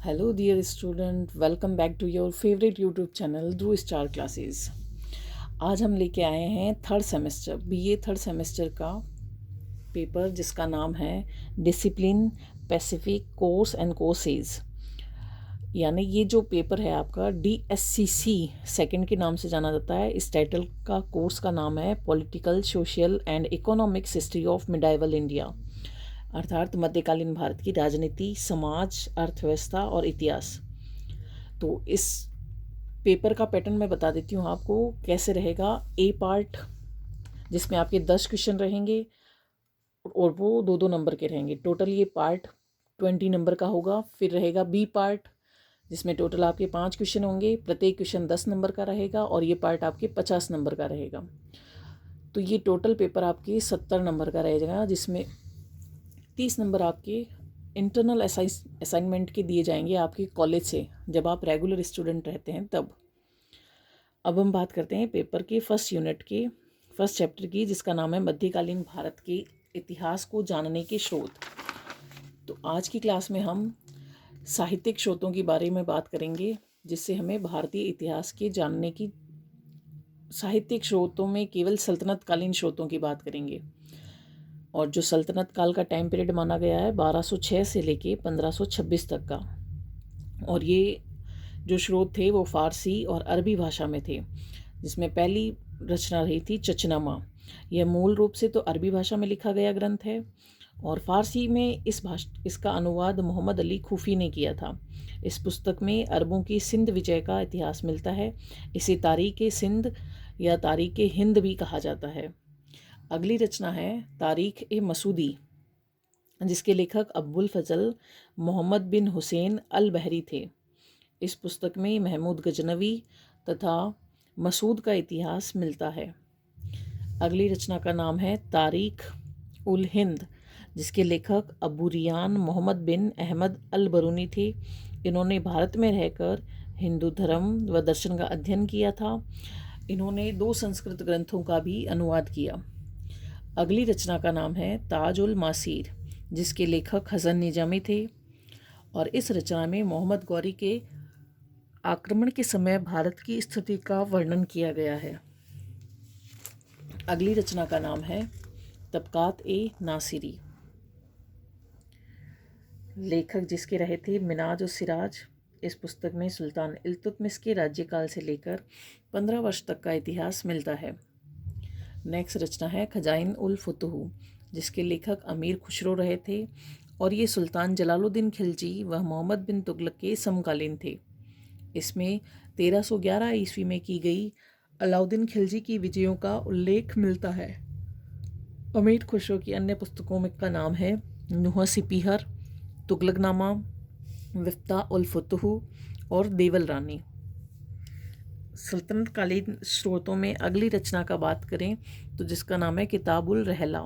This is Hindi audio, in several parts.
Hello, dear student. Welcome back to your favorite YouTube channel, Dhruv Star Classes. आज हम लेके आए हैं third semester BA third semester का पेपर जिसका नाम है discipline Pacific course and courses. यानी ये जो पेपर है आपका DSCC सेकंड के नाम से जाना जाता है। इस टाइटल का कोर्स का नाम है political social and economics history of medieval India, अर्थात मध्यकालीन भारत की राजनीति, समाज, अर्थव्यवस्था और इतिहास। तो इस पेपर का पैटर्न मैं बता देती हूँ आपको कैसे रहेगा। ए पार्ट जिसमें आपके 10 क्वेश्चन रहेंगे और वो 2-2 नंबर के रहेंगे। टोटल ये पार्ट 20 नंबर का होगा। फिर रहेगा बी पार्ट जिसमें टोटल आपके 5 क्वेश्चन होंगे, प्रत्येक क्वेश्चन 10 नंबर का रहेगा और ये पार्ट आपके 50 नंबर का रहेगा। तो ये टोटल पेपर आपके 70 नंबर का रहेगा, जिसमें 30 नंबर आपके इंटरनल असाइनमेंट के दिए जाएंगे आपके कॉलेज से, जब आप रेगुलर स्टूडेंट रहते हैं तब। अब हम बात करते हैं पेपर के फर्स्ट यूनिट के फर्स्ट चैप्टर की, जिसका नाम है मध्यकालीन भारत के इतिहास को जानने के स्रोत। तो आज की क्लास में हम साहित्यिक स्रोतों के बारे में बात करेंगे, जिससे हमें भारतीय इतिहास के जानने की। साहित्यिक स्रोतों में केवल सल्तनत कालीन स्रोतों की बात करेंगे, और जो सल्तनत काल का टाइम पीरियड माना गया है 1206 से लेके 1526 तक का। और ये जो स्रोत थे वो फारसी और अरबी भाषा में थे, जिसमें पहली रचना रही थी चचनामा। यह मूल रूप से तो अरबी भाषा में लिखा गया ग्रंथ है और फारसी में इसका अनुवाद मोहम्मद अली खूफी ने किया था। इस पुस्तक में अरबों की सिंध विजय का इतिहास मिलता है। इसे तारीख सिंध या तारीख हिंद भी कहा जाता है। अगली रचना है तारीख मसूदी, जिसके लेखक अब्बुल फजल मोहम्मद बिन हुसैन अल बहरी थे। इस पुस्तक में महमूद गजनवी तथा मसूद का इतिहास मिलता है। अगली रचना का नाम है तारीख उल हिंद, जिसके लेखक अबू रियान मोहम्मद बिन अहमद अल बरूनी थे। इन्होंने भारत में रहकर हिंदू धर्म व दर्शन का अध्ययन किया था। इन्होंने 2 संस्कृत ग्रंथों का भी अनुवाद किया। अगली रचना का नाम है ताज उल मासीर, जिसके लेखक हसन निजामी थे, और इस रचना में मोहम्मद गौरी के आक्रमण के समय भारत की स्थिति का वर्णन किया गया है। अगली रचना का नाम है तबकात नासिरी, लेखक जिसके रहे थे मिनाज उस सिराज। इस पुस्तक में सुल्तान इल्तुतमिश के राज्यकाल से लेकर 15 वर्ष तक का इतिहास मिलता है। नेक्स्ट रचना है खजाइन उल फुतूह, जिसके लेखक अमीर खुसरो रहे थे, और ये सुल्तान जलालुद्दीन खिलजी व मोहम्मद बिन तुगलक के समकालीन थे। इसमें 1311 ईस्वी में की गई अलाउद्दीन खिलजी की विजयों का उल्लेख मिलता है। अमीर खुसरो की अन्य पुस्तकों में का नाम है नुह सिपीहर, तुगलकनामा, विफ्ता उल फुतूह और देवल रानी। सल्तनत कालीन स्रोतों में अगली रचना का बात करें तो जिसका नाम है किताबुल रहला,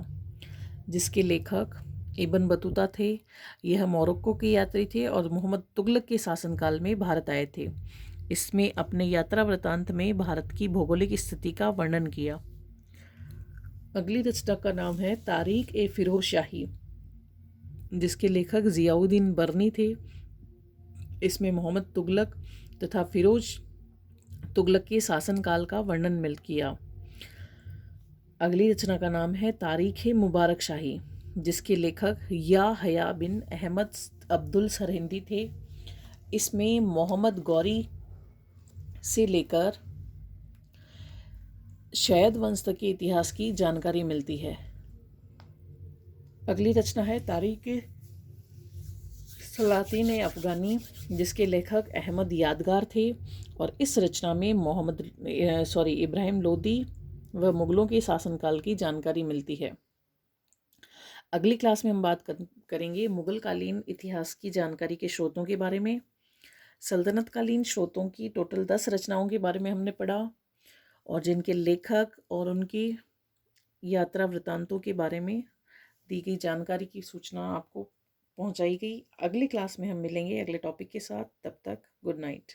जिसके लेखक इब्न बतूता थे। यह मोरक्को के यात्री थे और मोहम्मद तुगलक के शासनकाल में भारत आए थे। इसमें अपने यात्रा वृतांत में भारत की भौगोलिक स्थिति का वर्णन किया। अगली रचना का नाम है तारीख फिरोज शाही, जिसके लेखक जियाउद्दीन बर्नी थे। इसमें मोहम्मद तुगलक तथा फिरोज तुगलक के शासनकाल का वर्णन मिल किया। अगली रचना का नाम है तारीख मुबारक शाही, जिसके लेखक या हया बिन अहमद अब्दुल सरहिंदी थे। इसमें मोहम्मद गौरी से लेकर शैद वंश तक के इतिहास की जानकारी मिलती है। अगली रचना है तारीख सलातीन अफ़गानी, जिसके लेखक अहमद यादगार थे, और इस रचना में इब्राहिम लोदी व मुग़लों के शासनकाल की जानकारी मिलती है। अगली क्लास में हम बात करेंगे मुग़लकालीन इतिहास की जानकारी के स्रोतों के बारे में। सल्तनतकालीन स्रोतों की टोटल 10 रचनाओं के बारे में हमने पढ़ा, और जिनके लेखक और उनकी यात्रा वृतांतों के बारे में दी गई जानकारी की सूचना आपको पहुंचाई गई। अगली क्लास में हम मिलेंगे अगले टॉपिक के साथ। तब तक गुड नाइट।